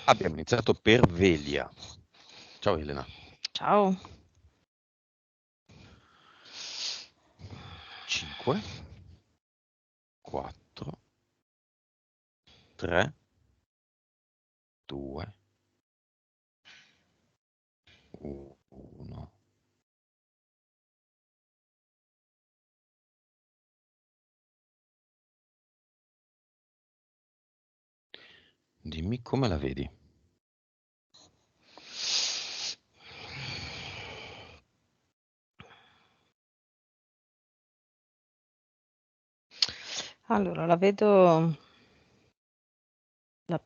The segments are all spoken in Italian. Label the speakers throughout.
Speaker 1: Abbiamo iniziato per Velia. Ciao Elena.
Speaker 2: Ciao.
Speaker 1: 5, 4, 3, 2, 1. Dimmi come la vedi.
Speaker 2: Allora, la vedo.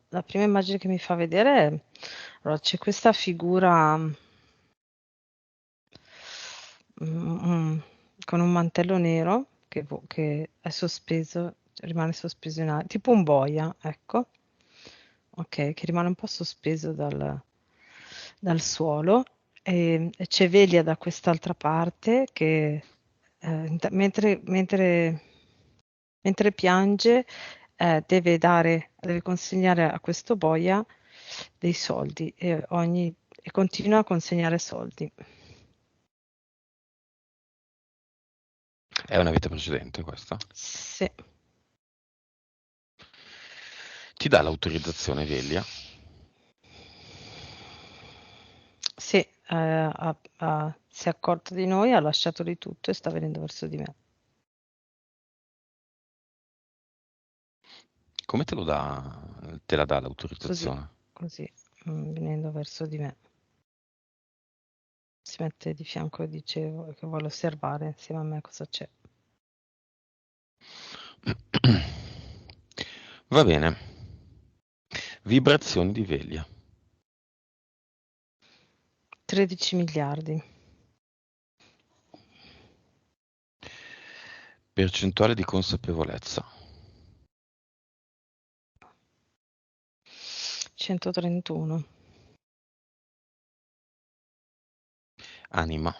Speaker 2: La prima immagine che mi fa vedere è, allora, c'è questa figura con un mantello nero che è sospeso, rimane sospeso in aria, tipo un boia, ecco, ok, che rimane un po' sospeso dal suolo e c'è Velia da quest'altra parte che mentre piange deve consegnare a questo boia dei soldi e continua a consegnare soldi.
Speaker 1: È una vita precedente questa?
Speaker 2: Sì,
Speaker 1: Ti dà l'autorizzazione Velia?
Speaker 2: sì, si è accorta di noi, ha lasciato di tutto e sta venendo verso di me.
Speaker 1: Come te lo dà? Te la dà
Speaker 2: Così,
Speaker 1: l'autorizzazione?
Speaker 2: così, venendo verso di me. Si mette di fianco e dice che vuole osservare insieme a me cosa c'è.
Speaker 1: Va bene. Vibrazioni di Velia.
Speaker 2: 13 miliardi,
Speaker 1: Percentuale di consapevolezza.
Speaker 2: 131,
Speaker 1: Anima.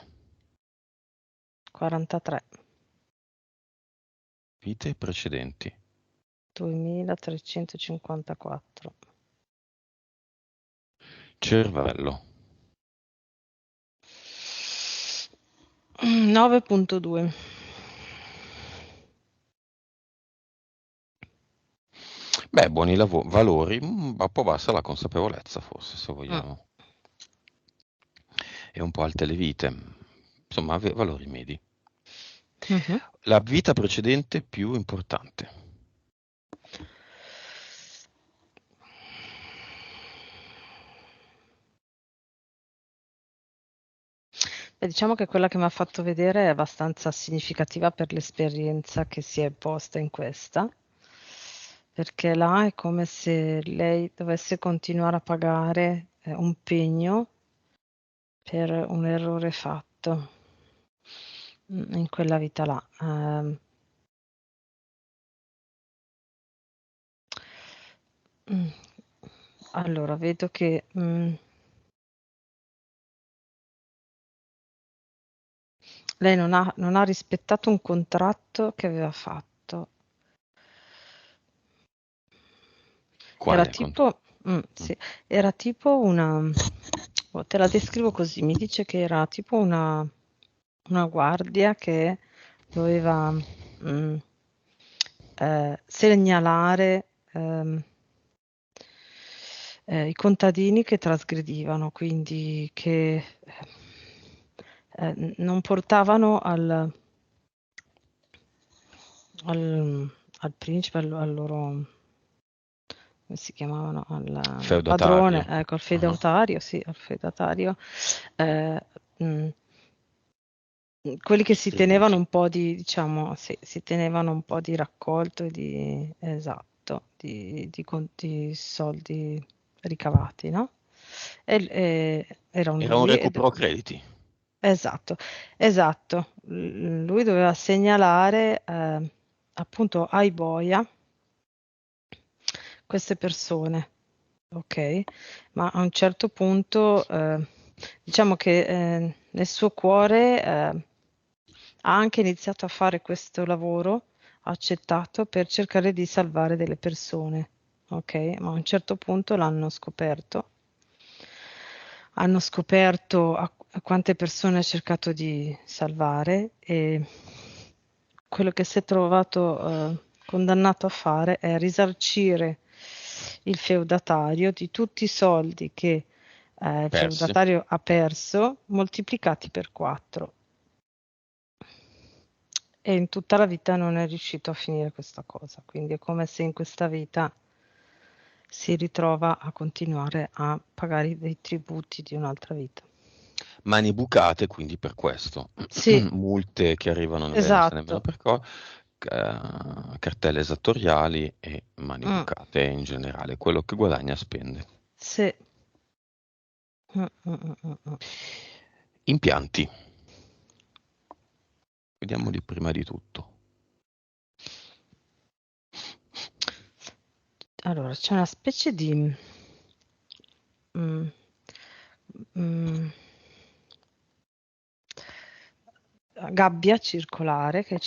Speaker 2: 43,
Speaker 1: Vite precedenti.
Speaker 2: 2354,
Speaker 1: Cervello.
Speaker 2: 9.2.
Speaker 1: Beh, buoni valori, un po' bassa la consapevolezza forse, se
Speaker 2: Mm.
Speaker 1: vogliamo. E un po' alte le vite. Insomma, valori medi.
Speaker 2: Mhm.
Speaker 1: La vita precedente più importante.
Speaker 2: Beh, diciamo che quella che mi ha fatto vedere è abbastanza significativa per l'esperienza che si è posta in questa, perché là è come se lei dovesse continuare a pagare un pegno per un errore fatto in quella vita là. Mm, allora, vedo che lei non ha rispettato un contratto che aveva fatto. Era
Speaker 1: Quale?
Speaker 2: tipo,
Speaker 1: Mm.
Speaker 2: sì, era tipo te la descrivo così, mi dice che era tipo una guardia che doveva segnalare i contadini che trasgredivano, quindi che non portavano al principe, al loro, come si chiamavano, al padrone,
Speaker 1: Feudatario.
Speaker 2: ecco, al
Speaker 1: Ah.
Speaker 2: feudatario, sì, al feudatario, eh, mh, quelli che si tenevano
Speaker 1: Tributi.
Speaker 2: un po' di, diciamo, sì, si tenevano un po' di raccolto esatto, di soldi ricavati, no? Era un
Speaker 1: Era un
Speaker 2: lui,
Speaker 1: recupero crediti.
Speaker 2: esatto, esatto. Lui doveva segnalare appunto ai boia queste persone, ok? Ma a un certo punto diciamo che nel suo cuore ha anche iniziato a fare questo lavoro, ha accettato per cercare di salvare delle persone, ok? Ma a un certo punto hanno scoperto a quante persone ha cercato di salvare e quello che si è trovato condannato a fare è risarcire il feudatario di tutti i soldi che il
Speaker 1: Persi.
Speaker 2: feudatario ha perso, moltiplicati per 4. E in tutta la vita non è riuscito a finire questa cosa, quindi è come se in questa vita si ritrova a continuare a pagare dei tributi di un'altra vita.
Speaker 1: Mani bucate, quindi per questo.
Speaker 2: Sì,
Speaker 1: Multe che arrivano, beh, non sa nemmeno
Speaker 2: esatto.
Speaker 1: per cosa, cartelle esattoriali e mani
Speaker 2: Mm,
Speaker 1: bucate in generale. Quello che guadagna spende.
Speaker 2: sì. Mm, mm, mm, mm, mm.
Speaker 1: Impianti. Vediamoli prima di tutto.
Speaker 2: Allora, c'è una specie di mm, mm, gabbia circolare che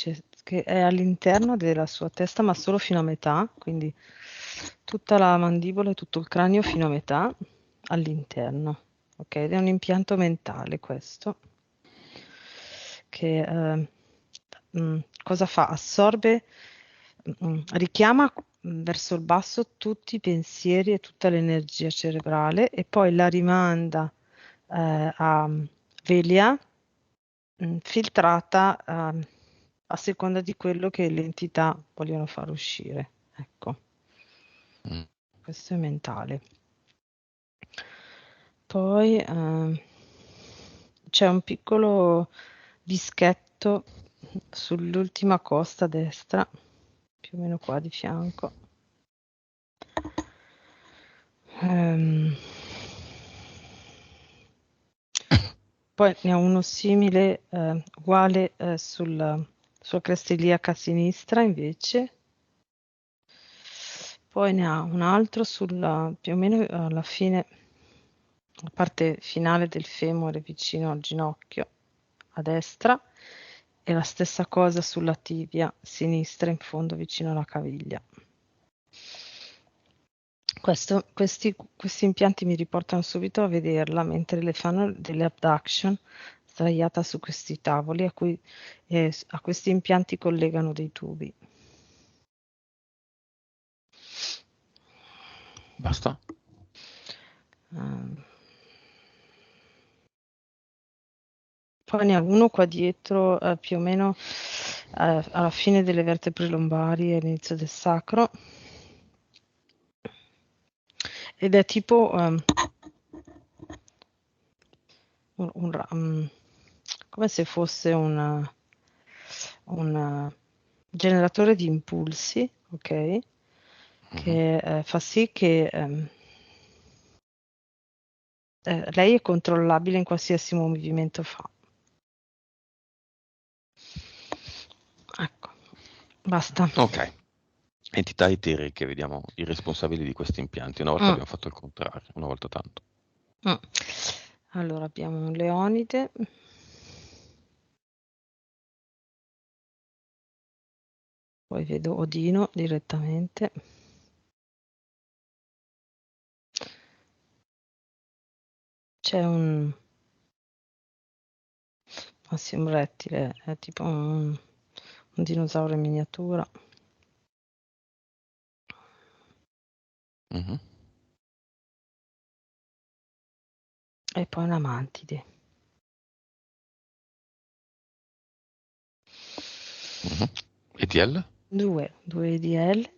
Speaker 2: è all'interno della sua testa, ma solo fino a metà, quindi tutta la mandibola e tutto il cranio fino a metà all'interno. Ok, ed è un impianto mentale questo, che cosa fa? Assorbe, richiama verso il basso tutti i pensieri e tutta l'energia cerebrale e poi la rimanda a Velia, filtrata a seconda di quello che le entità vogliono far uscire. Ecco,
Speaker 1: Mm.
Speaker 2: questo è mentale. Poi c'è un piccolo dischetto sull'ultima costa destra, più o meno qua di fianco. Ehm, Poi ne ho uno simile, uguale sulla cresta iliaca sinistra invece. Poi ne ha un altro più o meno alla fine, la parte finale del femore vicino al ginocchio a destra e la stessa cosa sulla tibia sinistra in fondo vicino alla caviglia. Questi impianti mi riportano subito a vederla mentre le fanno delle abduction sdraiata su questi tavoli a questi impianti collegano dei tubi.
Speaker 1: Basta?
Speaker 2: Ehm, Poi ne ha uno qua dietro, più o meno alla fine delle vertebre lombari e all'inizio del sacro. Ed è tipo come se fosse un generatore di impulsi, ok?
Speaker 1: Mhm.
Speaker 2: Che fa sì che lei è controllabile in qualsiasi movimento fa. Ecco, basta.
Speaker 1: Ok. Entità eteriche, vediamo i responsabili di questi impianti. Una volta
Speaker 2: Mm,
Speaker 1: abbiamo fatto il contrario, una volta tanto.
Speaker 2: mm. Allora abbiamo un leonide. Poi vedo Odino direttamente. C'è sì, un rettile, è tipo un dinosauro in miniatura.
Speaker 1: Mhm.
Speaker 2: E poi una mantide.
Speaker 1: Mhm. ETL?
Speaker 2: Due EDL.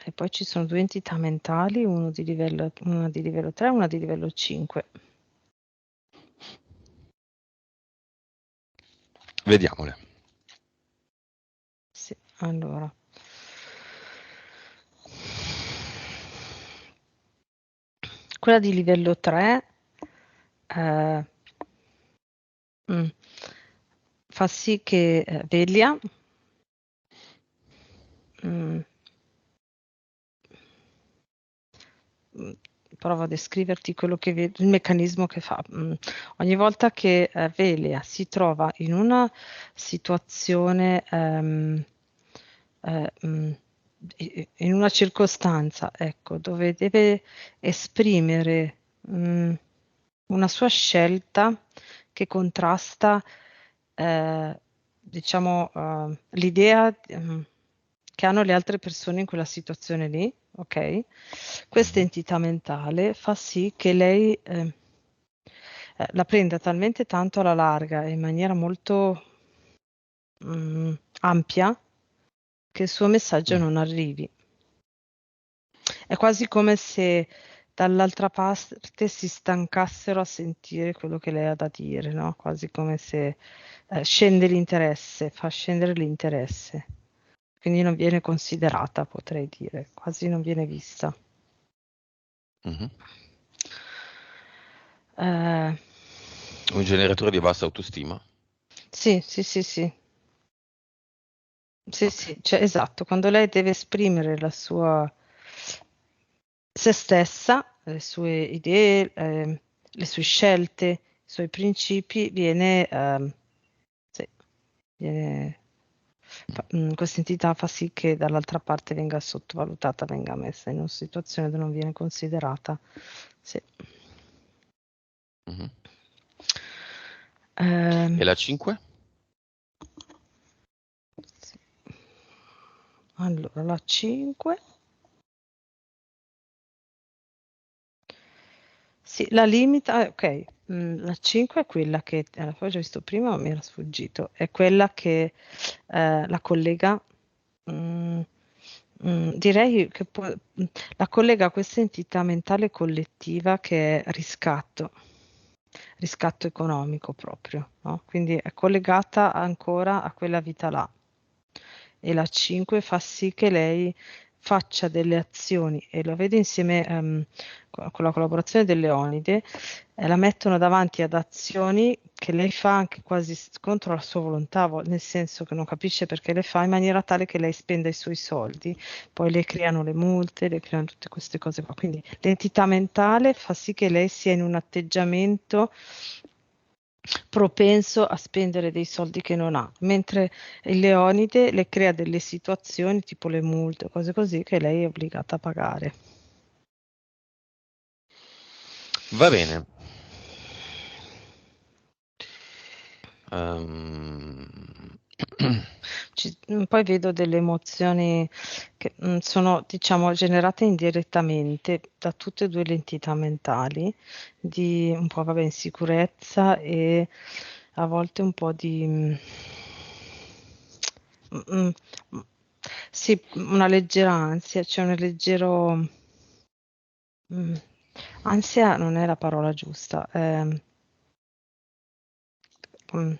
Speaker 2: E poi ci sono due entità mentali, una di livello 3 e una di livello 5.
Speaker 1: Vediamole.
Speaker 2: Sì, allora. Quella di livello 3 eh, mm, fa sì che Velia mm, mm, provo a descriverti quello che vedo, il meccanismo che fa. Ogni volta che Velia si trova in una situazione in una circostanza, ecco, dove deve esprimere una sua scelta che contrasta, diciamo, l'idea che hanno le altre persone in quella situazione lì, ok? Questa
Speaker 1: Mhm.
Speaker 2: entità mentale fa sì che lei la prenda talmente tanto alla larga e in maniera molto ampia che il suo messaggio
Speaker 1: Mm.
Speaker 2: non arrivi. È quasi come se dall'altra parte si stancassero a sentire quello che lei ha da dire, no? Quasi come se scende l'interesse, fa scendere l'interesse. Quindi non viene considerata, potrei dire, quasi non viene vista.
Speaker 1: Mhm.
Speaker 2: Eh,
Speaker 1: Un generatore di bassa autostima?
Speaker 2: sì, sì, sì, sì, sì,
Speaker 1: Ok.
Speaker 2: sì, cioè, esatto, quando lei deve esprimere la sua se stessa, le sue idee, le sue scelte, i suoi principi, viene, sì, viene questa entità fa sì che dall'altra parte venga sottovalutata, venga messa in una situazione dove non viene considerata. Sì.
Speaker 1: Mhm.
Speaker 2: Ehm,
Speaker 1: E la 5?
Speaker 2: sì. Allora, la 5. Sì, la limita, ok, la 5 è quella che, poi ho già visto prima, ma mi era sfuggito, è quella che la collega, mm, direi che la collega a questa entità mentale collettiva che è riscatto, riscatto economico proprio, no? Quindi è collegata ancora a quella vita là e la 5 fa sì che lei faccia delle azioni e lo vede insieme con la collaborazione delle Leonide, la mettono davanti ad azioni che lei fa anche quasi contro la sua volontà, nel senso che non capisce perché le fa in maniera tale che lei spenda i suoi soldi, poi le creano le multe, le creano tutte queste cose qua. Quindi l'entità mentale fa sì che lei sia in un atteggiamento propenso a spendere dei soldi che non ha, mentre il Leonide le crea delle situazioni tipo le multe, cose così, che lei è obbligata a pagare.
Speaker 1: Va bene. Ehm,
Speaker 2: Poi vedo delle emozioni che sono, diciamo, generate indirettamente da tutte e due le entità mentali, di un po', vabbè, insicurezza e a volte un po' di mm, mm, sì, una leggera ansia, c'è un leggero mm, ansia non è la parola giusta. Mm,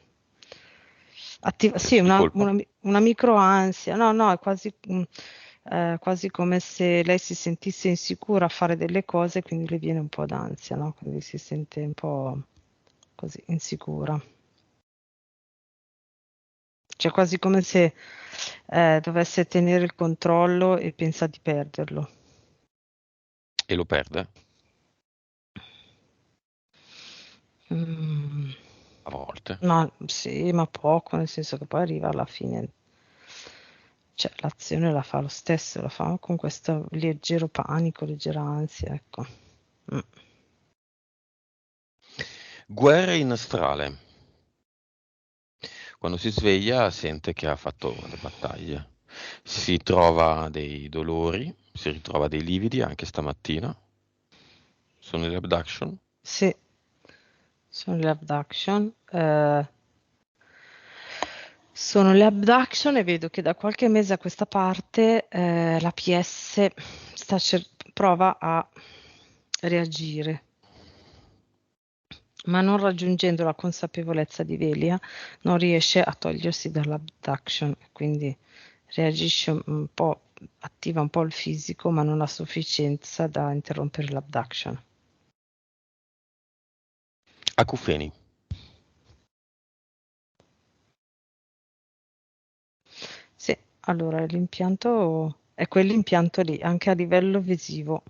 Speaker 2: sì,
Speaker 1: Senso di colpa?
Speaker 2: una microansia, no, no, è quasi, quasi come se lei si sentisse insicura a fare delle cose, quindi le viene un po' d'ansia, no? Quindi si sente un po' così insicura. Cioè quasi come se dovesse tenere il controllo e pensa di perderlo.
Speaker 1: E lo perde?
Speaker 2: Mm,
Speaker 1: A volte.
Speaker 2: ma sì, ma poco, nel senso che poi arriva alla fine, cioè l'azione la fa lo stesso, la fa con questo leggero panico, leggera ansia, ecco. Mm.
Speaker 1: Guerre in astrale. Quando si sveglia sente che ha fatto le battaglie. Si trova dei dolori, si ritrova dei lividi anche stamattina. Sono le abduction.
Speaker 2: Sì, sono le abduction. Sono le abduction e vedo che da qualche mese a questa parte la PS prova a reagire, ma non raggiungendo la consapevolezza di Velia, non riesce a togliersi dall'abduction, quindi reagisce un po', attiva un po' il fisico, ma non a sufficienza da interrompere l'abduction.
Speaker 1: Acufeni.
Speaker 2: Sì, allora l'impianto è quell'impianto lì, anche a livello visivo.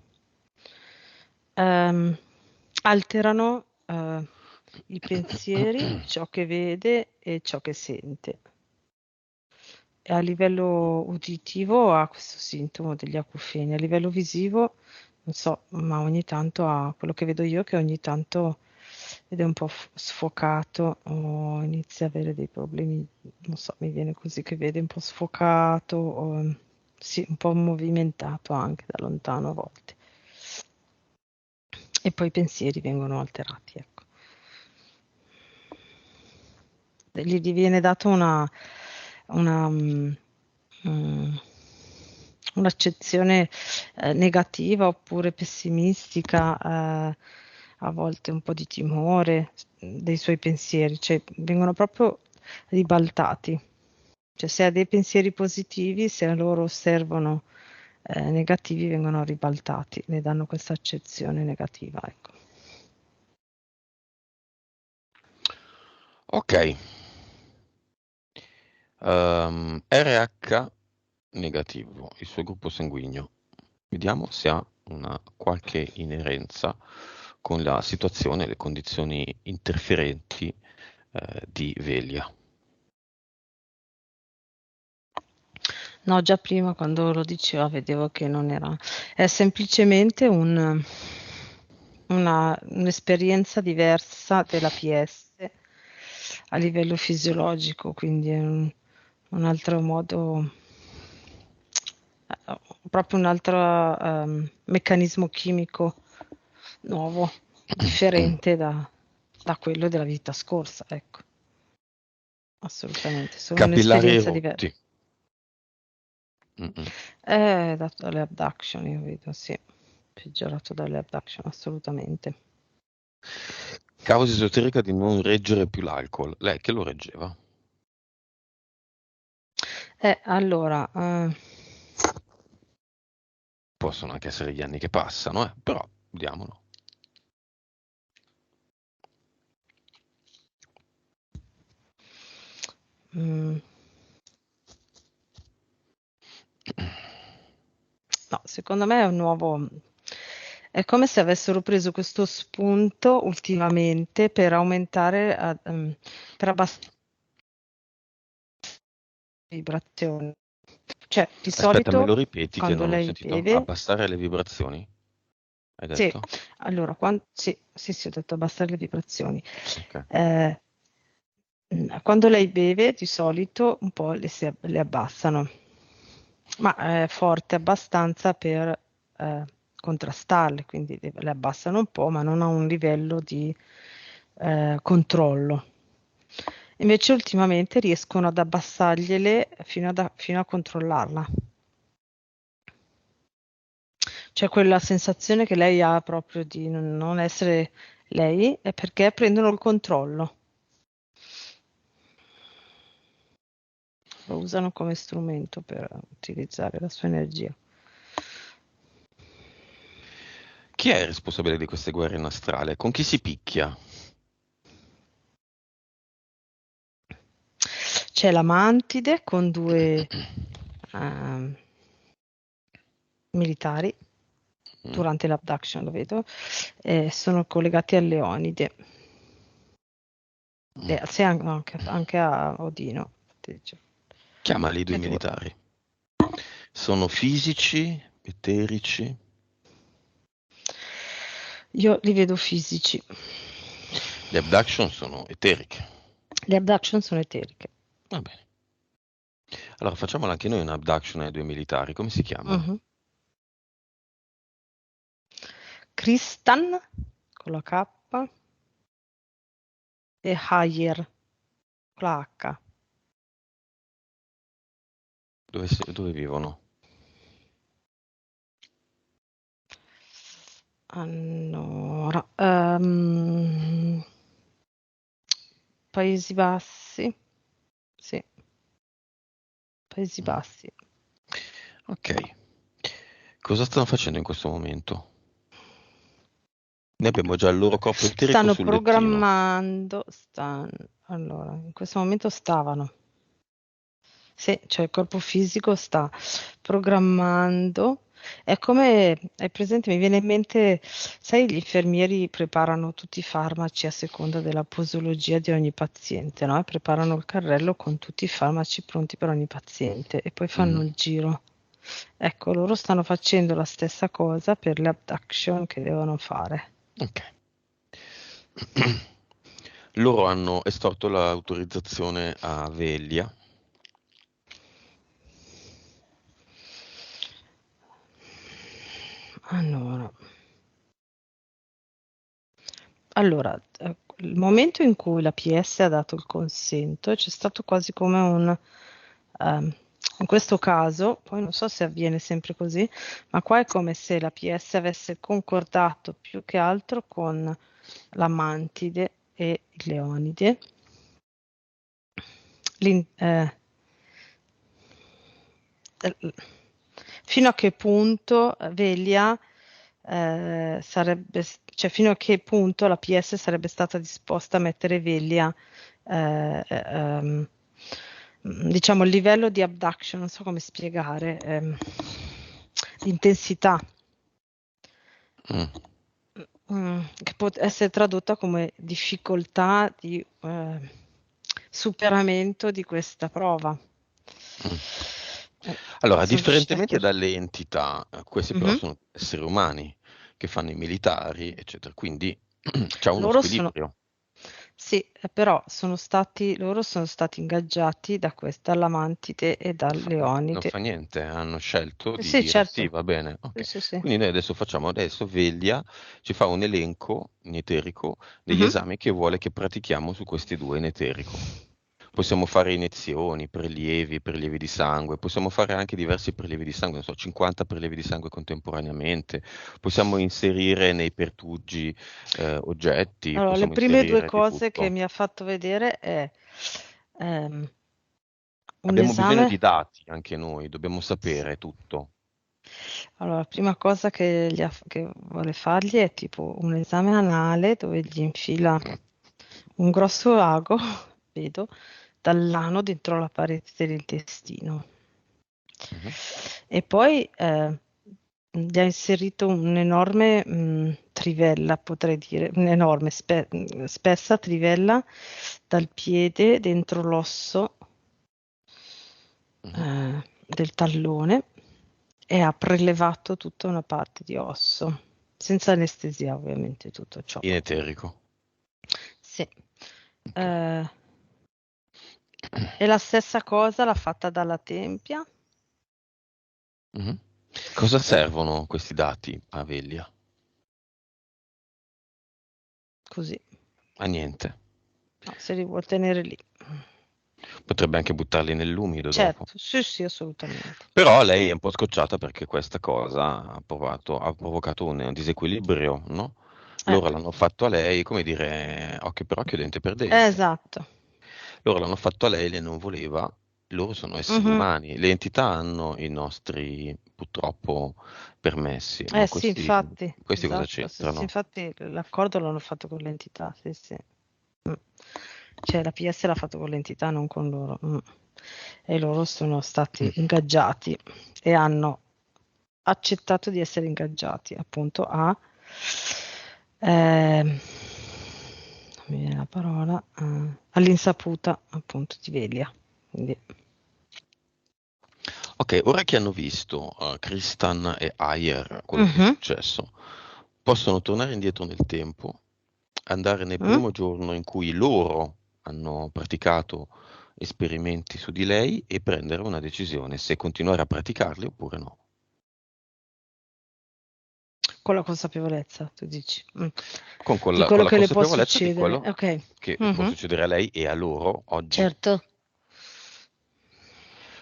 Speaker 2: Ehm, alterano i pensieri, ciò che vede e ciò che sente. a livello uditivo ha questo sintomo degli acufeni, a livello visivo non so, ma ogni tanto ha quello che vedo io che ogni tanto vede un po' sfocato o inizia a avere dei problemi, non so, mi viene così che vede un po' sfocato o sì, un po' movimentato anche da lontano a volte. E poi i pensieri vengono alterati, ecco. Gli viene dato un'accezione negativa oppure pessimistica, a volte un po' di timore dei suoi pensieri, cioè vengono proprio ribaltati. Cioè se ha dei pensieri positivi, se loro osservano negativi, vengono ribaltati, le danno questa accezione negativa, ecco.
Speaker 1: Ok. RH negativo, il suo gruppo sanguigno. Vediamo se ha una qualche inerenza con la situazione e le condizioni interferenti di Velia.
Speaker 2: No, già prima quando lo diceva vedevo che non era, è semplicemente un'esperienza diversa della PS a livello fisiologico, quindi è un altro modo, proprio un altro meccanismo chimico nuovo, differente da quello della vita scorsa, ecco. Assolutamente, sono
Speaker 1: Capillari
Speaker 2: un'esperienza diversa.
Speaker 1: rotti.
Speaker 2: Dato dalle abduction, io vedo, sì, peggiorato dalle abduction, assolutamente.
Speaker 1: Causa esoterica di non reggere più l'alcol. Lei che lo reggeva?
Speaker 2: Allora,
Speaker 1: Possono anche essere gli anni che passano, però vediamolo.
Speaker 2: no, secondo me è un nuovo, è come se avessero preso questo spunto ultimamente per aumentare, per abbassare le vibrazioni. Cioè, di
Speaker 1: Aspetta, me
Speaker 2: solito
Speaker 1: lo ripeti che
Speaker 2: quando
Speaker 1: non ho
Speaker 2: lei
Speaker 1: sentito?
Speaker 2: beve,
Speaker 1: Abbassare le vibrazioni, hai
Speaker 2: sì,
Speaker 1: detto?
Speaker 2: allora, sì, sì, sì, ho detto abbassare le vibrazioni.
Speaker 1: Ok.
Speaker 2: Eh, Quando lei beve, di solito un po' le abbassano, ma è forte abbastanza per contrastarle, quindi le abbassano un po', ma non a un livello di controllo. Invece ultimamente riescono ad abbassargliele fino a controllarla. C'è quella sensazione che lei ha proprio di non essere lei, è perché prendono il controllo. Lo usano come strumento per utilizzare la sua energia.
Speaker 1: Chi è il responsabile di queste guerre in astrale? Con chi si picchia?
Speaker 2: C'è la mantide con due ehm, militari durante l'abduction, lo vedo, sono collegati al Leonide. Sì, anche a Odino.
Speaker 1: Chiamali i due
Speaker 2: E due.
Speaker 1: militari. Sono fisici, eterici?
Speaker 2: Io li vedo fisici.
Speaker 1: Le abduction sono eteriche.
Speaker 2: Le abduction sono eteriche.
Speaker 1: Va bene. Allora facciamola anche noi una abduction ai due militari. Come si chiamano?
Speaker 2: Mhm. Kristan con la K e Hayer con la H.
Speaker 1: Dove vivono?
Speaker 2: Allora, Paesi Bassi, sì, Paesi Bassi.
Speaker 1: Ok. Cosa stanno facendo in questo momento? Noi abbiamo già il loro corpo eterico
Speaker 2: Stanno
Speaker 1: sul lettino.
Speaker 2: programmando, allora, in questo momento stavano, sì, cioè il corpo fisico sta programmando È come, hai presente, mi viene in mente, sai, gli infermieri preparano tutti i farmaci a seconda della posologia di ogni paziente, no? E preparano il carrello con tutti i farmaci pronti per ogni paziente e poi fanno
Speaker 1: Mhm.
Speaker 2: il giro. Ecco, loro stanno facendo la stessa cosa per le abduction che devono fare.
Speaker 1: Ok. Loro hanno estorto l'autorizzazione a Velia.
Speaker 2: Allora, il momento in cui la PS ha dato il consenso, c'è stato quasi come ehm, in questo caso, poi non so se avviene sempre così, ma qua è come se la PS avesse concordato più che altro con la Mantide e il Leonide. L'in- eh, fino a che punto Velia cioè fino a che punto la PS sarebbe stata disposta a mettere Velia, diciamo, il livello di abduction, non so come spiegare, l'intensità,
Speaker 1: Mm.
Speaker 2: che può essere tradotta come difficoltà di superamento di questa prova.
Speaker 1: Mm. Allora,
Speaker 2: Sono riuscita a
Speaker 1: differentemente
Speaker 2: chiarire.
Speaker 1: dalle entità, questi però
Speaker 2: Mhm.
Speaker 1: sono esseri umani che fanno i militari, eccetera, quindi c'è uno
Speaker 2: Loro sono,
Speaker 1: squilibrio.
Speaker 2: sì, però loro sono stati ingaggiati da questa, dalla Mantide e dal
Speaker 1: Non
Speaker 2: Leonide.
Speaker 1: fa niente, hanno scelto
Speaker 2: Sì,
Speaker 1: di
Speaker 2: sì,
Speaker 1: dire sì,
Speaker 2: certo.
Speaker 1: va bene,
Speaker 2: Sì,
Speaker 1: ok.
Speaker 2: sì, sì.
Speaker 1: Quindi noi adesso facciamo, adesso Veglia ci fa un elenco in eterico degli
Speaker 2: Mhm.
Speaker 1: esami che vuole che pratichiamo su questi due in eterico. Possiamo fare iniezioni, prelievi di sangue, possiamo fare anche diversi prelievi di sangue, non so, 50 prelievi di sangue contemporaneamente, possiamo inserire nei pertugi oggetti,
Speaker 2: Allora, le
Speaker 1: possiamo
Speaker 2: prime due
Speaker 1: inserire di
Speaker 2: cose che
Speaker 1: tutto.
Speaker 2: mi ha fatto vedere è ehm, un
Speaker 1: Abbiamo bisogno
Speaker 2: esame.
Speaker 1: di dati anche noi, dobbiamo sapere tutto.
Speaker 2: Allora, la prima cosa che vuole fargli è tipo un esame anale dove gli infila un grosso ago, vedo, dall'ano dentro la parete dell'intestino.
Speaker 1: Mhm.
Speaker 2: E poi gli ha inserito un'enorme trivella, potrei dire, un'enorme spessa trivella dal piede dentro l'osso
Speaker 1: Mhm.
Speaker 2: del tallone e ha prelevato tutta una parte di osso, senza anestesia ovviamente tutto ciò.
Speaker 1: In eterico.
Speaker 2: Sì.
Speaker 1: Ok.
Speaker 2: Eh, e la stessa cosa l'ha fatta dalla tempia,
Speaker 1: Mhm. Cosa servono questi dati a Veglia?
Speaker 2: così.
Speaker 1: A niente.
Speaker 2: No, se li vuol tenere lì.
Speaker 1: Potrebbe anche buttarli nell'umido dopo.
Speaker 2: Certo, sì, sì, assolutamente.
Speaker 1: Però lei è un po' scocciata perché questa cosa ha provocato un disequilibrio, no?
Speaker 2: Eh,
Speaker 1: Loro l'hanno fatto a lei, come dire, occhio per occhio, dente per dente.
Speaker 2: esatto.
Speaker 1: Loro l'hanno fatto a lei, lei non voleva. Loro sono esseri
Speaker 2: Mhm.
Speaker 1: umani. Le entità hanno i nostri, purtroppo, permessi,
Speaker 2: Eh
Speaker 1: ma
Speaker 2: sì, infatti,
Speaker 1: questi cosa
Speaker 2: esatto, sì, sì,
Speaker 1: c'entrano?
Speaker 2: infatti l'accordo l'hanno fatto con l'entità, sì, sì. Mm. Cioè la PS l'ha fatto con l'entità, non con loro. Mm. E loro sono stati
Speaker 1: Mm.
Speaker 2: ingaggiati e hanno accettato di essere ingaggiati appunto non mi viene la parola, all'insaputa appunto di Velia. Quindi,
Speaker 1: Ok, ora che hanno visto Kristan e Ayer quello che è
Speaker 2: mhm,
Speaker 1: successo, possono tornare indietro nel tempo, andare nel
Speaker 2: mm.
Speaker 1: primo giorno in cui loro hanno praticato esperimenti su di lei e prendere una decisione se continuare a praticarli oppure no.
Speaker 2: Con la consapevolezza, tu dici, di
Speaker 1: Con
Speaker 2: quello
Speaker 1: la
Speaker 2: che le può
Speaker 1: consapevolezza di
Speaker 2: succedere.
Speaker 1: quello
Speaker 2: Ok.
Speaker 1: che può
Speaker 2: Mhm.
Speaker 1: succedere a lei e a loro oggi,
Speaker 2: Certo.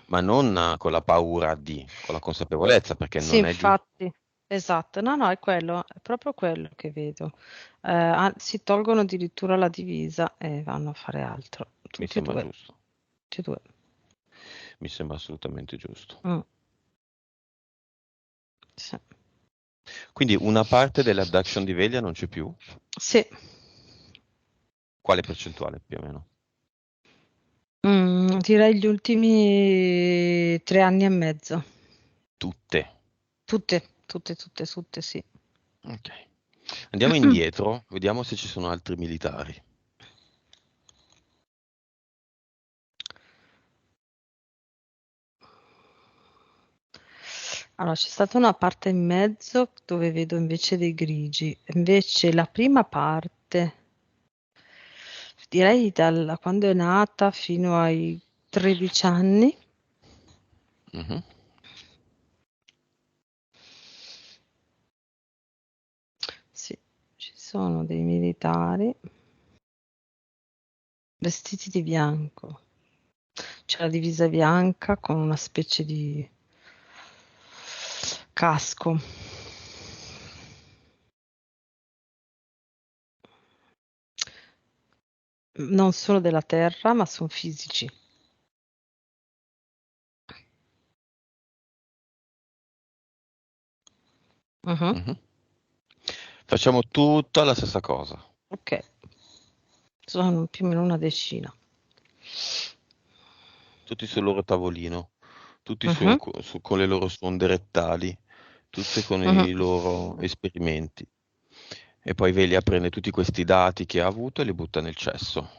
Speaker 1: ma non con la paura di, con la consapevolezza, perché
Speaker 2: Sì,
Speaker 1: non è giusto.
Speaker 2: infatti, esatto. No, no, è proprio quello che vedo. Si tolgono addirittura la divisa e vanno a fare altro.
Speaker 1: Mi
Speaker 2: Tutti e
Speaker 1: sembra
Speaker 2: due,
Speaker 1: giusto,
Speaker 2: tutti e due.
Speaker 1: mi sembra assolutamente giusto.
Speaker 2: Mm, sì.
Speaker 1: Quindi una parte dell'abduction di Veglia non c'è più?
Speaker 2: Sì.
Speaker 1: Quale percentuale più o meno?
Speaker 2: Direi gli ultimi 3 anni e mezzo.
Speaker 1: Tutte.
Speaker 2: Tutte, sì.
Speaker 1: Ok. Andiamo indietro, vediamo se ci sono altri militari.
Speaker 2: Allora, c'è stata una parte in mezzo dove vedo invece dei grigi. Invece la prima parte, direi da quando è nata fino ai 13 anni,
Speaker 1: Mhm.
Speaker 2: sì, ci sono dei militari vestiti di bianco. C'è la divisa bianca con una specie di casco. Non sono della terra, ma sono fisici. Mhm.
Speaker 1: Mhm. Facciamo tutta la stessa cosa.
Speaker 2: Ok, sono più o meno una decina.
Speaker 1: Tutti sul loro tavolino, tutti
Speaker 2: Mhm,
Speaker 1: con le loro sonde rettali, tutte con
Speaker 2: mhm.
Speaker 1: i loro esperimenti. E poi Velia prende tutti questi dati che ha avuto e li butta nel cesso.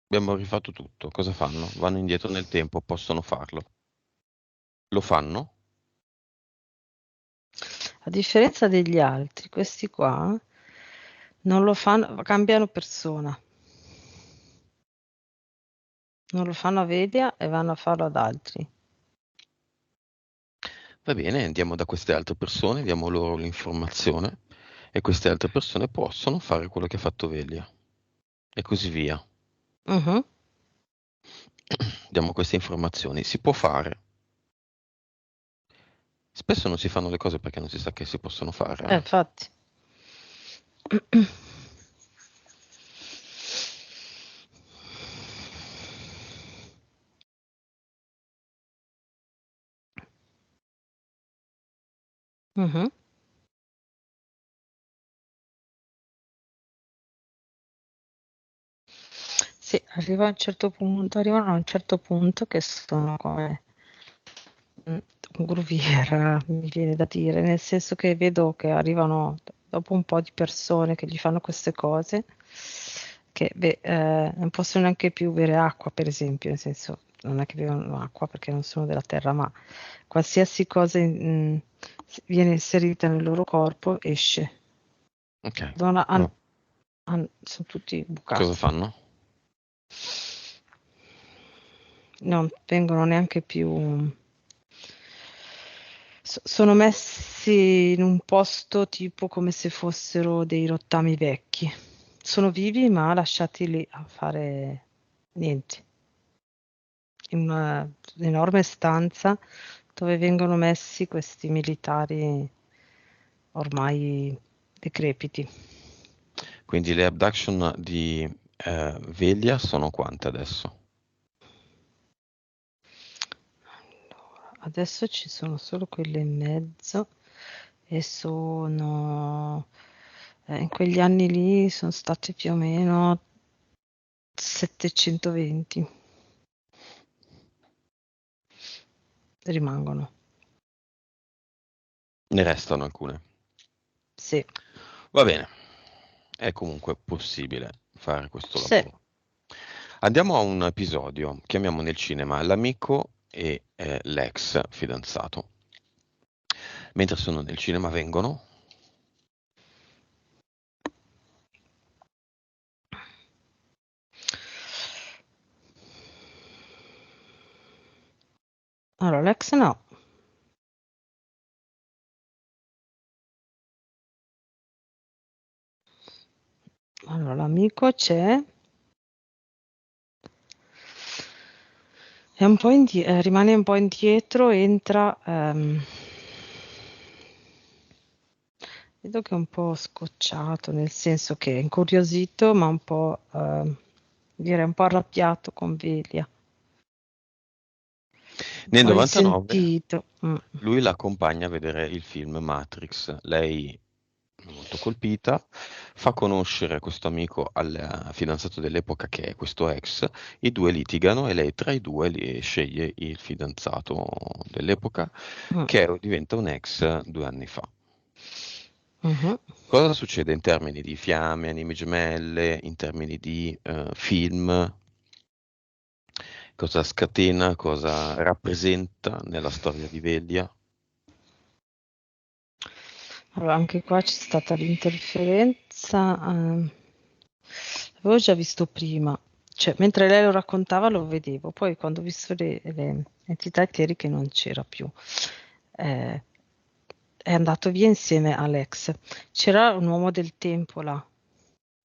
Speaker 1: Abbiamo rifatto tutto. Cosa fanno? Vanno indietro nel tempo, possono farlo. Lo fanno?
Speaker 2: A differenza degli altri, questi qua non lo fanno, cambiano persona. Non lo fanno a Vedia e vanno a farlo ad altri.
Speaker 1: Va bene, andiamo da queste altre persone, diamo loro l'informazione e queste altre persone possono fare quello che ha fatto Velia. E così via.
Speaker 2: Mhm.
Speaker 1: Diamo queste informazioni. Si può fare. Spesso non si fanno le cose perché non si sa che si possono fare.
Speaker 2: Infatti. Mhm. Sì, arrivano a un certo punto che sono come un groovier, mi viene da dire, nel senso che vedo che arrivano dopo un po' di persone che gli fanno queste cose, che non possono neanche più bere acqua, per esempio, nel senso, non è che bevono acqua perché non sono della terra, ma qualsiasi cosa viene inserita nel loro corpo esce.
Speaker 1: Ok.
Speaker 2: Sono tutti
Speaker 1: Cosa
Speaker 2: bucati.
Speaker 1: fanno?
Speaker 2: Non vengono neanche più. Sono messi in un posto tipo come se fossero dei rottami vecchi. Sono vivi, ma lasciati lì a fare niente. In una enorme stanza dove vengono messi questi militari ormai decrepiti.
Speaker 1: Quindi le abduction di Velia sono quante adesso?
Speaker 2: Allora, adesso ci sono solo quelle in mezzo e in quegli anni lì sono state più o meno 720 rimangono.
Speaker 1: Ne restano alcune.
Speaker 2: Sì,
Speaker 1: Va bene, è comunque possibile fare questo
Speaker 2: sì.
Speaker 1: lavoro. Andiamo a un episodio, chiamiamo nel cinema l'amico e l'ex fidanzato. Mentre sono nel cinema vengono.
Speaker 2: Allora, l'ex no. Allora, l'amico c'è. Rimane un po' indietro, entra. Vedo che è un po' scocciato, nel senso che è incuriosito, ma un po', direi un po' arrabbiato con Velia, un
Speaker 1: Nel
Speaker 2: po'
Speaker 1: 99
Speaker 2: risentito.
Speaker 1: lui l'accompagna a vedere il film Matrix, lei molto colpita, fa conoscere questo amico al fidanzato dell'epoca che è questo ex, i due litigano e lei tra i due sceglie il fidanzato dell'epoca
Speaker 2: Mm,
Speaker 1: che diventa un ex 2 anni fa.
Speaker 2: mhm.
Speaker 1: Cosa succede in termini di fiamme, anime gemelle, in termini di film? Cosa scatena, cosa rappresenta nella storia di Velia?
Speaker 2: Allora, anche qua c'è stata l'interferenza. L'avevo già visto prima, cioè mentre lei lo raccontava lo vedevo, poi quando ho visto le entità eteriche non c'era più. Eh, è andato via insieme all'ex. C'era un uomo del tempo là,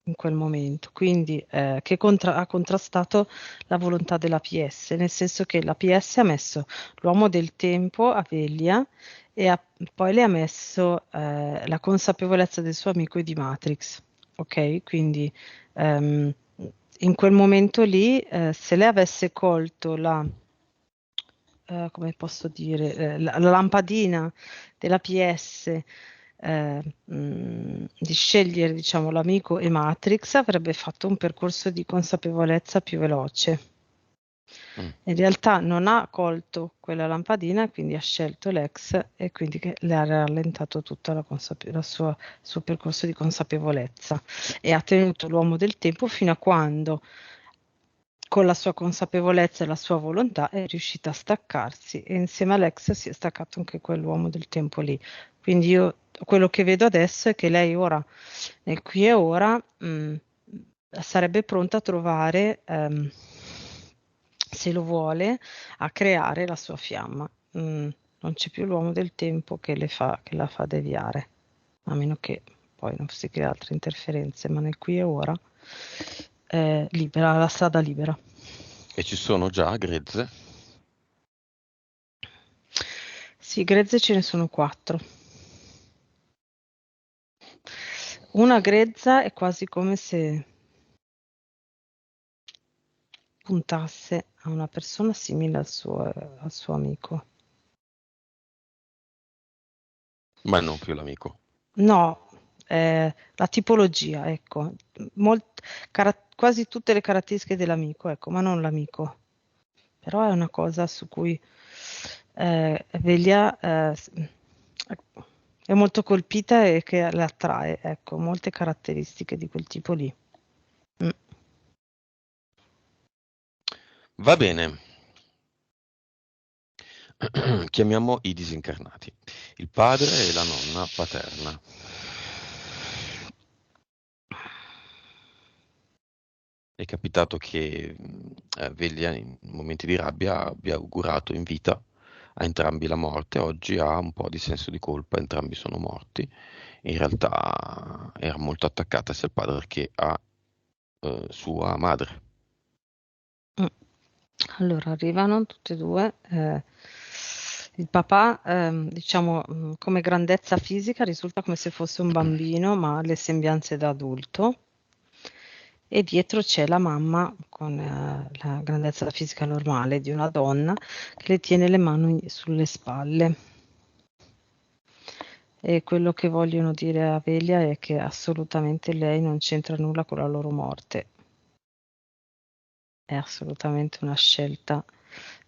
Speaker 2: in quel momento, quindi che ha contrastato la volontà della PS, nel senso che la PS ha messo l'uomo del tempo a Velia e poi le ha messo la consapevolezza del suo amico e di Matrix, ok? Quindi ehm, in quel momento lì, se lei avesse colto come posso dire, la lampadina della PS, di scegliere, diciamo, l'amico e Matrix, avrebbe fatto un percorso di consapevolezza più veloce.
Speaker 1: Mm.
Speaker 2: In realtà non ha colto quella lampadina, quindi ha scelto l'ex e quindi che le ha rallentato tutto il suo percorso di consapevolezza e ha tenuto l'uomo del tempo fino a quando, con la sua consapevolezza e la sua volontà, è riuscita a staccarsi e insieme all'ex si è staccato anche quell'uomo del tempo lì. Quindi io quello che vedo adesso è che lei ora, nel qui e ora, sarebbe pronta a trovare, se lo vuole, a creare la sua fiamma. Non c'è più l'uomo del tempo che la fa deviare, a meno che poi non si crea altre interferenze, ma nel qui e ora è libera, la strada libera.
Speaker 1: E ci sono già grezze?
Speaker 2: Sì, grezze ce ne sono 4. Una grezza è quasi come se puntasse a una persona simile al suo amico.
Speaker 1: Ma non più l'amico.
Speaker 2: No, la tipologia, ecco, quasi tutte le caratteristiche dell'amico, ecco, ma non l'amico. Però è una cosa su cui Velia è molto colpita e che le attrae, ecco, molte caratteristiche di quel tipo lì. Mm.
Speaker 1: Va bene, chiamiamo i disincarnati. Il padre e la nonna paterna. È capitato che Veglia in momenti di rabbia abbia augurato in vita a entrambi la morte, oggi ha un po' di senso di colpa, entrambi sono morti. In realtà era molto attaccata sia al padre che a sua madre.
Speaker 2: Mm. Allora, arrivano tutte e due. Il papà, diciamo, come grandezza fisica risulta come se fosse un bambino, ma ha le sembianze da adulto. E dietro c'è la mamma con la grandezza fisica normale di una donna che le tiene le mani sulle spalle. E quello che vogliono dire a Velia è che assolutamente lei non c'entra nulla con la loro morte. È assolutamente una scelta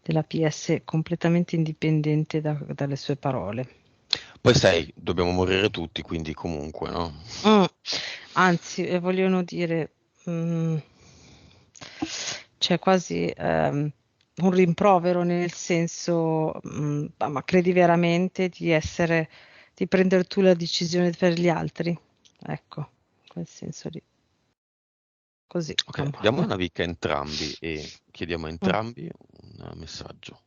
Speaker 2: della PS completamente indipendente dalle sue parole.
Speaker 1: Poi sai, dobbiamo morire tutti, quindi comunque, no?
Speaker 2: Mm, Anzi, vogliono dire, mm, c'è quasi un rimprovero nel senso, ma credi veramente di prendere tu la decisione per gli altri? Ecco, quel senso lì. Così,
Speaker 1: Ok,
Speaker 2: mamma.
Speaker 1: diamo una vica a entrambi e chiediamo a
Speaker 2: Mm,
Speaker 1: entrambi un messaggio.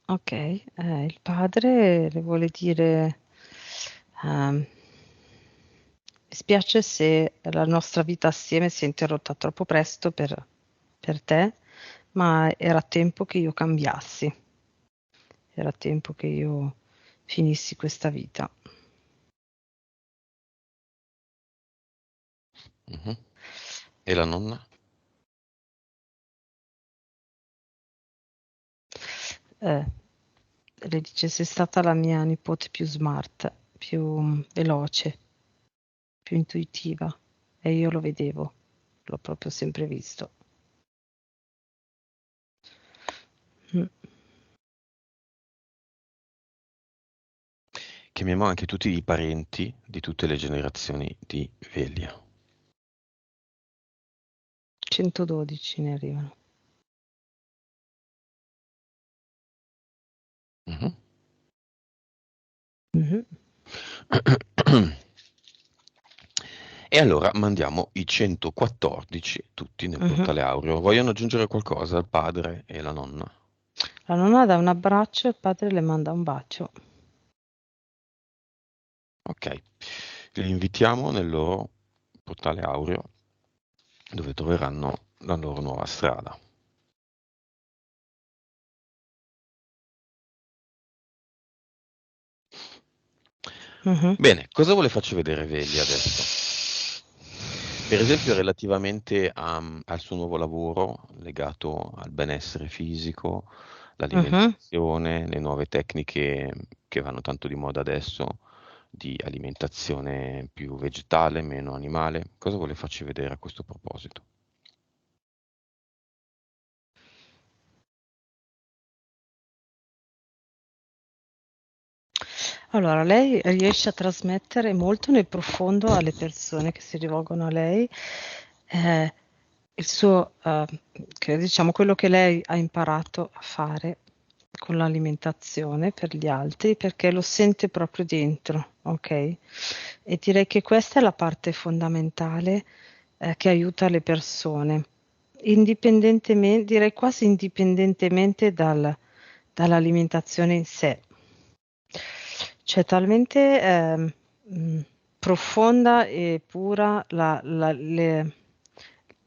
Speaker 2: ok, il padre le vuole dire, ehm, mi spiace se la nostra vita assieme si è interrotta troppo presto per te, ma era tempo che io cambiassi, era tempo che io finissi questa vita.
Speaker 1: Mhm. E la nonna?
Speaker 2: Eh, le dice sei stata la mia nipote più smart, più veloce, più intuitiva e io lo vedevo, l'ho proprio sempre visto. Mm.
Speaker 1: Chiamiamo anche tutti i parenti di tutte le generazioni di Velia.
Speaker 2: 112 ne arrivano.
Speaker 1: Mhm.
Speaker 2: Mhm.
Speaker 1: E allora mandiamo i 114 tutti nel
Speaker 2: Mhm.
Speaker 1: portale aureo. Vogliono aggiungere qualcosa il padre e la nonna?
Speaker 2: La nonna dà un abbraccio e il padre le manda un bacio.
Speaker 1: Ok, li invitiamo nel loro portale aureo dove troveranno la loro nuova strada.
Speaker 2: Mhm.
Speaker 1: Bene, cosa vuole farci vedere Vegli adesso? Per esempio relativamente al suo nuovo lavoro legato al benessere fisico,
Speaker 2: Mhm.
Speaker 1: l'alimentazione, le nuove tecniche che vanno tanto di moda adesso, di alimentazione più vegetale, meno animale. Cosa vuole farci vedere a questo proposito?
Speaker 2: Allora, lei riesce a trasmettere molto nel profondo alle persone che si rivolgono a lei eh, il suo, diciamo, quello che lei ha imparato a fare con l'alimentazione per gli altri, perché lo sente proprio dentro, ok? E direi che questa è la parte fondamentale che aiuta le persone, indipendentemente, direi quasi indipendentemente dall'alimentazione in sé. Cioè, talmente mh, profonda e pura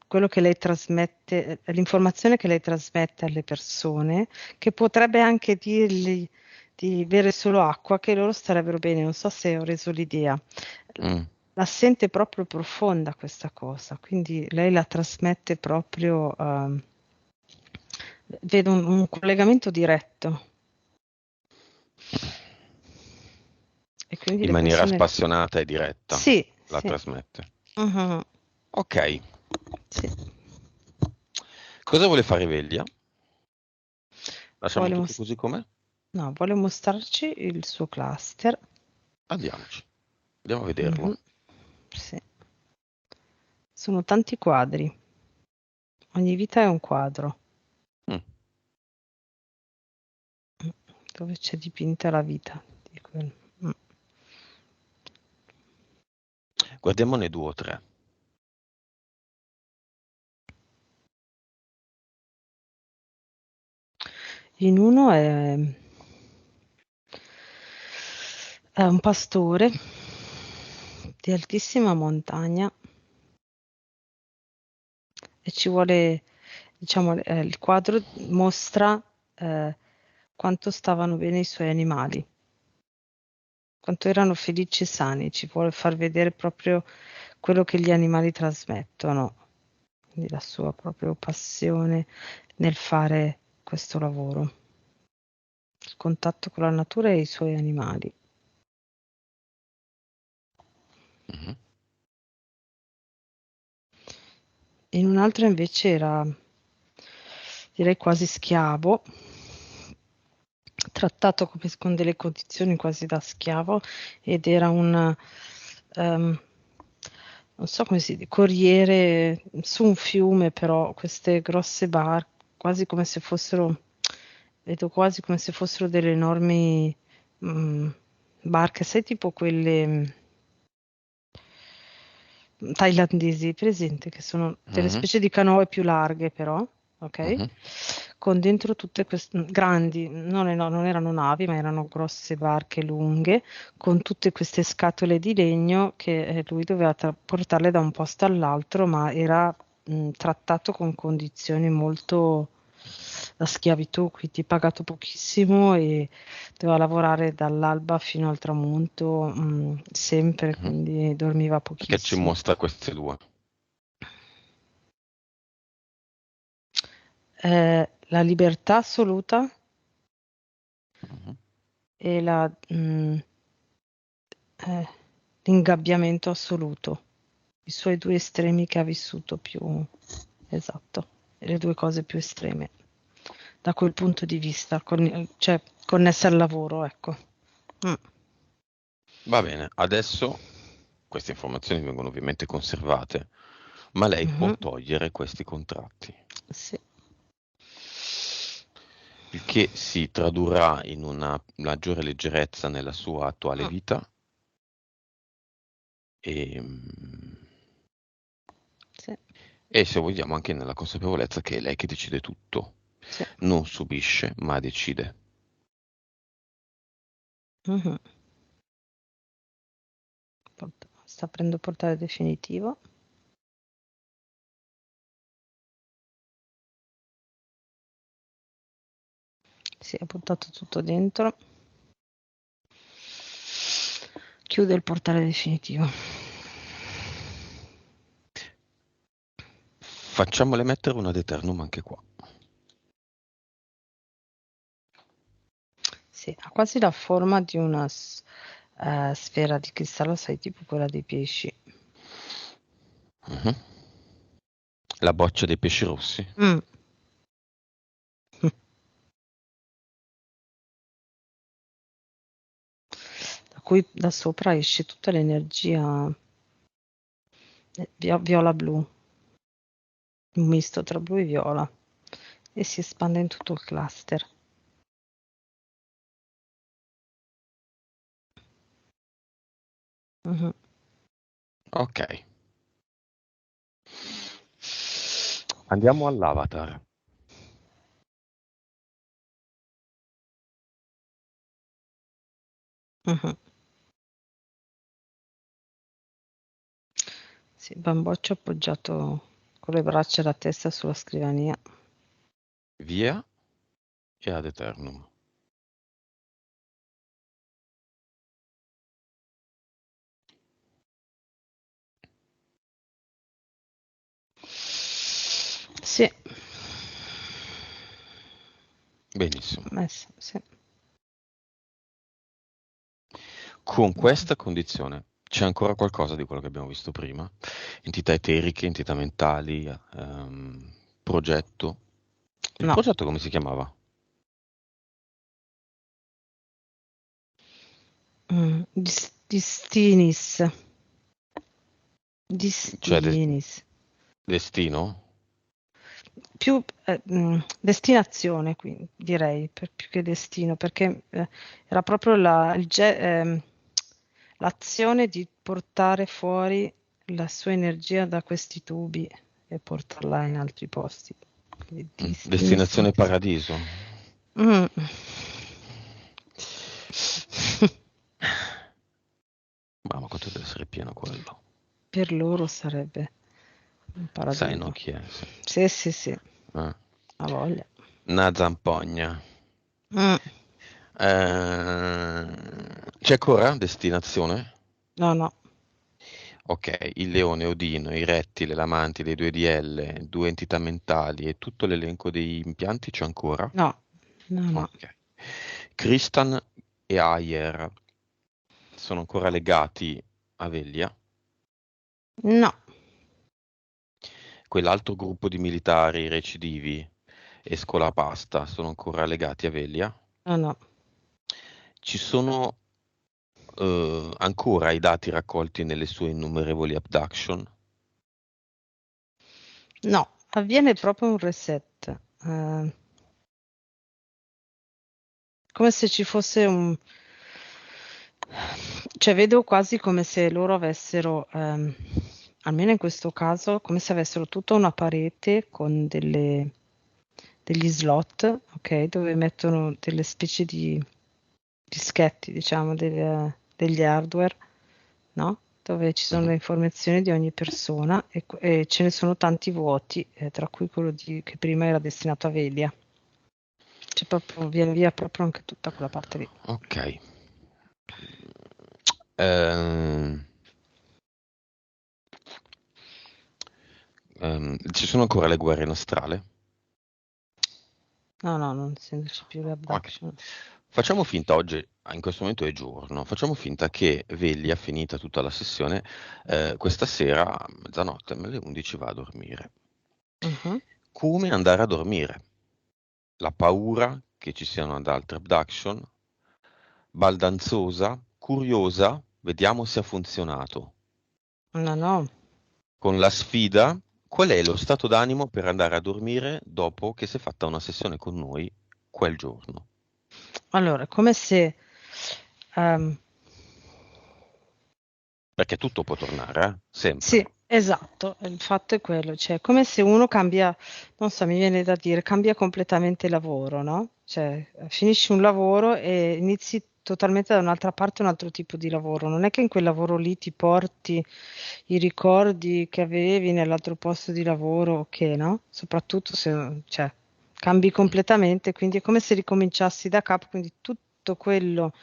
Speaker 2: quello che lei trasmette, l'informazione che lei trasmette alle persone, che potrebbe anche dirgli di bere solo acqua, che loro starebbero bene. Non so se ho reso l'idea.
Speaker 1: Mm.
Speaker 2: La sente proprio profonda questa cosa, quindi lei la trasmette proprio, vedo un collegamento diretto e quindi
Speaker 1: In
Speaker 2: le
Speaker 1: maniera
Speaker 2: persone...
Speaker 1: spassionata e diretta
Speaker 2: Sì,
Speaker 1: la
Speaker 2: sì.
Speaker 1: trasmette.
Speaker 2: Mhm.
Speaker 1: Ok,
Speaker 2: Sì.
Speaker 1: cosa vuole fare Veglia? Lasciamo
Speaker 2: Vuole,
Speaker 1: tutto così com'è?
Speaker 2: no, vuole mostrarci il suo cluster.
Speaker 1: Andiamoci, andiamo a vederlo.
Speaker 2: Mhm. Sì. Sono tanti quadri, ogni vita è un quadro
Speaker 1: Mm.
Speaker 2: dove c'è dipinta la vita di quel. Mm.
Speaker 1: Guardiamone due o tre.
Speaker 2: In uno è un pastore di altissima montagna e ci vuole, diciamo, il quadro mostra quanto stavano bene i suoi animali, quanto erano felici e sani, ci vuole far vedere proprio quello che gli animali trasmettono, quindi la sua proprio passione nel fare questo lavoro, il contatto con la natura e i suoi animali.
Speaker 1: Mhm.
Speaker 2: In un altro invece era, direi quasi schiavo, trattato come con delle condizioni quasi da schiavo ed era un, ehm, non so come si dice, corriere su un fiume, però queste grosse barche, quasi come se fossero, vedo quasi come se fossero delle enormi mm, barche, sai, tipo quelle thailandesi, presente, che sono delle
Speaker 1: Mhm.
Speaker 2: specie di canoe più larghe però, ok?
Speaker 1: Mhm.
Speaker 2: Con dentro tutte queste grandi, non erano navi, ma erano grosse barche lunghe, con tutte queste scatole di legno che lui doveva portarle da un posto all'altro, ma era trattato con condizioni molto da schiavitù, quindi pagato pochissimo e doveva lavorare dall'alba fino al tramonto, sempre,
Speaker 1: Mhm.
Speaker 2: quindi dormiva
Speaker 1: Che ci
Speaker 2: pochissimo.
Speaker 1: mostra queste due.
Speaker 2: La libertà assoluta e eh, l'ingabbiamento assoluto, i suoi due estremi che ha vissuto più, esatto, le due cose più estreme, da quel punto di vista, cioè connesse al lavoro, ecco. Mm.
Speaker 1: Va bene, adesso queste informazioni vengono ovviamente conservate, ma lei può
Speaker 2: Mhm.
Speaker 1: togliere questi contratti,
Speaker 2: Sì.
Speaker 1: il che si tradurrà in una maggiore leggerezza nella sua attuale
Speaker 2: Mm.
Speaker 1: vita e, mm,
Speaker 2: Sì.
Speaker 1: e se vogliamo anche nella consapevolezza che è lei che decide tutto,
Speaker 2: Sì.
Speaker 1: non subisce, ma decide.
Speaker 2: Mhm. Sta prendendo portale definitivo. Si è buttato tutto dentro. Chiude il portale definitivo.
Speaker 1: Facciamole mettere una ad eternum anche qua.
Speaker 2: Sì, ha quasi la forma di una sfera di cristallo, sai, tipo quella dei pesci.
Speaker 1: Mhm. La boccia dei pesci rossi.
Speaker 2: Mm. Da cui da sopra esce tutta l'energia viola-blu, un misto tra blu e viola, e si espande in tutto il cluster. Mhm.
Speaker 1: Ok. Andiamo all'avatar.
Speaker 2: Mhm. Sì, bamboccio appoggiato con le braccia e la testa sulla scrivania.
Speaker 1: Via e ad eternum.
Speaker 2: Sì,
Speaker 1: Benissimo.
Speaker 2: messo, sì.
Speaker 1: Con questa condizione c'è ancora qualcosa di quello che abbiamo visto prima? Entità eteriche, entità mentali, progetto. Il
Speaker 2: No.
Speaker 1: progetto come si chiamava?
Speaker 2: Distinis.
Speaker 1: Cioè
Speaker 2: Distinis.
Speaker 1: destino?
Speaker 2: Più destinazione, qui, direi, più che destino, perché era proprio l'azione di portare fuori la sua energia da questi tubi e portarla in altri posti. Quindi distinis.
Speaker 1: Destinazione paradiso?
Speaker 2: Mm.
Speaker 1: Mamma quanto deve essere pieno quello.
Speaker 2: Per loro sarebbe un
Speaker 1: Sai no
Speaker 2: paradiso.
Speaker 1: chi è? Sì.
Speaker 2: Sì, sì, sì,
Speaker 1: Eh.
Speaker 2: ha voglia.
Speaker 1: Una zampogna.
Speaker 2: Mm.
Speaker 1: C'è ancora destinazione?
Speaker 2: No, no,
Speaker 1: Ok, il leone, Odino, i rettili, la mantide, i 2DL, due entità mentali e tutto l'elenco dei impianti c'è ancora?
Speaker 2: no, no, no,
Speaker 1: Ok. Kristan e Ayer sono ancora legati a Velia?
Speaker 2: no,
Speaker 1: Quell'altro gruppo di militari recidivi e Scolapasta sono ancora legati a Velia?
Speaker 2: no, no.
Speaker 1: Ci sono ancora i dati raccolti nelle sue innumerevoli abduction?
Speaker 2: No, avviene proprio un reset, come se ci fosse cioè vedo quasi come se loro avessero, almeno in questo caso, come se avessero tutta una parete con degli slot, ok, dove mettono delle specie di dischetti, diciamo, degli hardware, no? Dove ci sono
Speaker 1: Mhm.
Speaker 2: le informazioni di ogni persona e ce ne sono tanti vuoti, tra cui quello che prima era destinato a Velia. C'è proprio, viene via proprio anche tutta quella parte lì.
Speaker 1: Ok. Ehm, ci sono ancora le guerre in astrale?
Speaker 2: No, no, non essendoci più le
Speaker 1: Ok.
Speaker 2: abduction.
Speaker 1: Facciamo finta oggi, in questo momento è giorno, facciamo finta che Veglia, finita tutta la sessione, questa sera a mezzanotte, alle 11 va a dormire.
Speaker 2: Mhm.
Speaker 1: Come andare a dormire? La paura che ci siano ad altre abduction, baldanzosa, curiosa, vediamo se ha funzionato.
Speaker 2: No, no.
Speaker 1: Con la sfida, qual è lo stato d'animo per andare a dormire dopo che si è fatta una sessione con noi quel giorno?
Speaker 2: Allora, è come se ehm,
Speaker 1: Perché tutto può tornare, sempre.
Speaker 2: sì, esatto, il fatto è quello, cioè è come se uno cambia, non so, mi viene da dire, cambia completamente lavoro, no? Cioè, finisci un lavoro e inizi totalmente da un'altra parte un altro tipo di lavoro. Non è che in quel lavoro lì ti porti i ricordi che avevi nell'altro posto di lavoro, ok, no? Soprattutto se, cioè, cambi completamente, quindi è come se ricominciassi da capo, quindi tutto quello,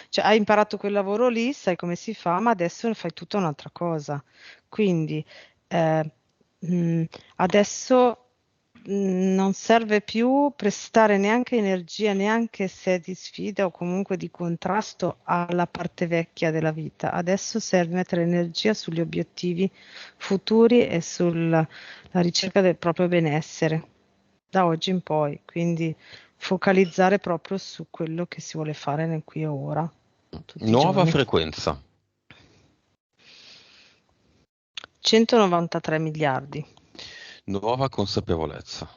Speaker 2: cioè hai imparato quel lavoro lì, sai come si fa, ma adesso fai tutta un'altra cosa. Quindi eh, mh, adesso non serve più prestare neanche energia, neanche se di sfida o comunque di contrasto alla parte vecchia della vita. Adesso serve mettere energia sugli obiettivi futuri e sulla la ricerca del proprio benessere da oggi in poi. Quindi focalizzare proprio su quello che si vuole fare nel qui e ora, tutti i
Speaker 1: Nuova
Speaker 2: giorni.
Speaker 1: frequenza,
Speaker 2: 193 miliardi,
Speaker 1: nuova consapevolezza,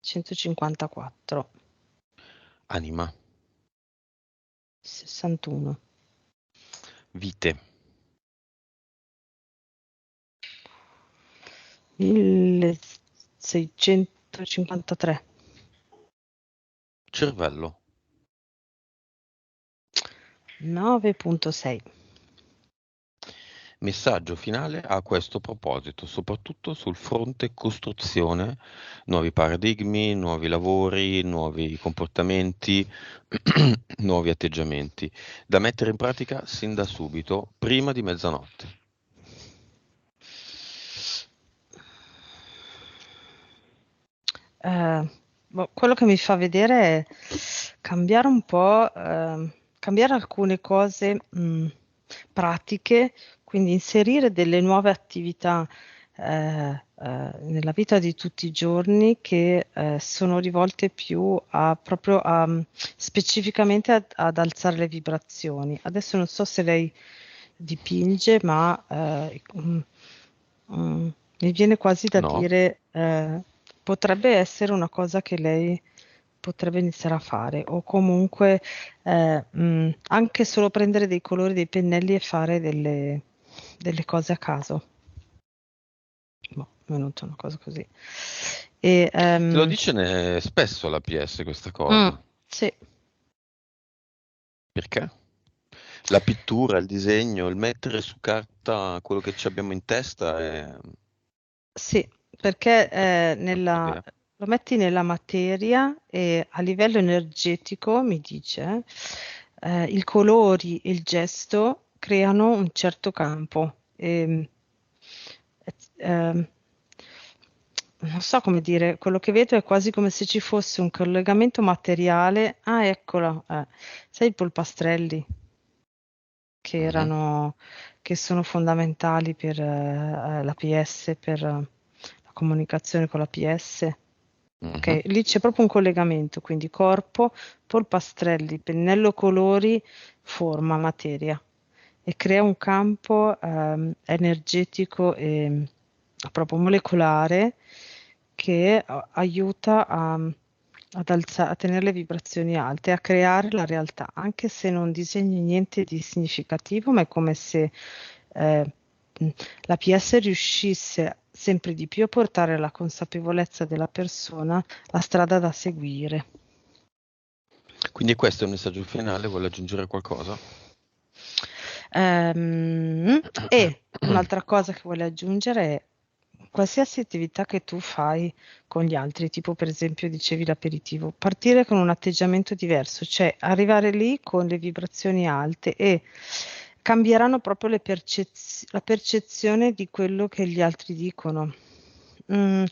Speaker 2: 154,
Speaker 1: anima,
Speaker 2: 61,
Speaker 1: vite,
Speaker 2: 1653,
Speaker 1: cervello.
Speaker 2: 9,6.
Speaker 1: Messaggio finale a questo proposito, soprattutto sul fronte costruzione, nuovi paradigmi, nuovi lavori, nuovi comportamenti, nuovi atteggiamenti, da mettere in pratica sin da subito, prima di mezzanotte.
Speaker 2: Eh, quello che mi fa vedere è cambiare un po', cambiare alcune cose pratiche, quindi inserire delle nuove attività nella vita di tutti i giorni che sono rivolte più a proprio specificamente ad alzare le vibrazioni. Adesso non so se lei dipinge, ma mm, mi viene quasi da
Speaker 1: No?
Speaker 2: dire, potrebbe essere una cosa che lei potrebbe iniziare a fare, o comunque anche solo prendere dei colori, dei pennelli e fare delle cose a caso. Boh, mi è venuta una cosa così. E,
Speaker 1: Te lo dice spesso la PS questa
Speaker 2: mm,
Speaker 1: cosa.
Speaker 2: sì,
Speaker 1: Perché? La pittura, il disegno, il mettere su carta quello che ci abbiamo in testa è
Speaker 2: sì, perché
Speaker 1: una buona idea.
Speaker 2: lo metti nella materia e a livello energetico, mi dice, i colori e il gesto creano un certo campo. Ehm, non so come dire, quello che vedo è quasi come se ci fosse un collegamento materiale. Ah, eccola, sai i polpastrelli che
Speaker 1: Mhm,
Speaker 2: erano, che sono fondamentali per la PS, per la comunicazione con la PS.
Speaker 1: mhm.
Speaker 2: Ok, lì c'è proprio un collegamento, quindi corpo, polpastrelli, pennello colori, forma, materia e crea un campo energetico e proprio molecolare che aiuta a tenere le vibrazioni alte, a creare la realtà, anche se non disegni niente di significativo, ma è come se eh, la PS riuscisse sempre di più a portare alla consapevolezza della persona la strada da seguire.
Speaker 1: Quindi questo è il messaggio finale, vuole aggiungere qualcosa?
Speaker 2: E un'altra cosa che voglio aggiungere è qualsiasi attività che tu fai con gli altri, tipo per esempio dicevi l'aperitivo, partire con un atteggiamento diverso, cioè arrivare lì con le vibrazioni alte e cambieranno proprio la percezione di quello che gli altri dicono. Mm,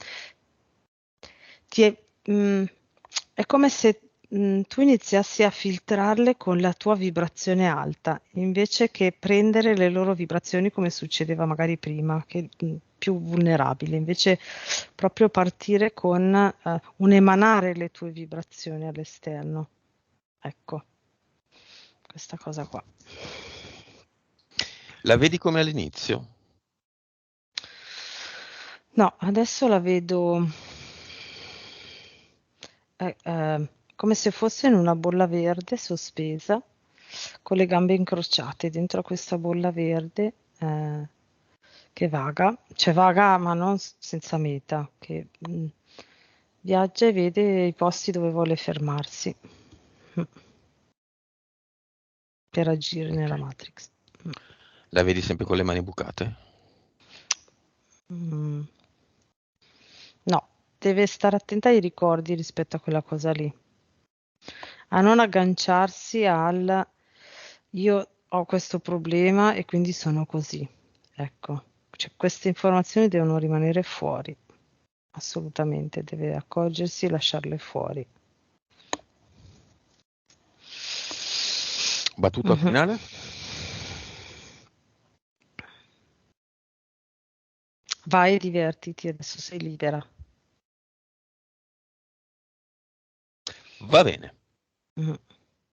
Speaker 2: è come se tu iniziassi a filtrarle con la tua vibrazione alta, invece che prendere le loro vibrazioni come succedeva magari prima, che più vulnerabile, invece proprio partire con un emanare le tue vibrazioni all'esterno. Ecco, questa cosa qua.
Speaker 1: La vedi come all'inizio?
Speaker 2: No, adesso la vedo come se fosse in una bolla verde sospesa, con le gambe incrociate dentro a questa bolla verde che vaga, cioè vaga ma non senza meta, che viaggia e vede i posti dove vuole fermarsi mm, per agire nella
Speaker 1: Ok.
Speaker 2: Matrix.
Speaker 1: La vedi sempre con le mani bucate?
Speaker 2: Mm. No, deve stare attenta ai ricordi rispetto a quella cosa lì, a non agganciarsi al io ho questo problema e quindi sono così. Ecco, cioè, queste informazioni devono rimanere fuori, assolutamente, deve accorgersi e lasciarle fuori.
Speaker 1: Battuta
Speaker 2: Mhm.
Speaker 1: finale?
Speaker 2: Vai e divertiti, adesso sei libera.
Speaker 1: Va bene.
Speaker 2: Mhm.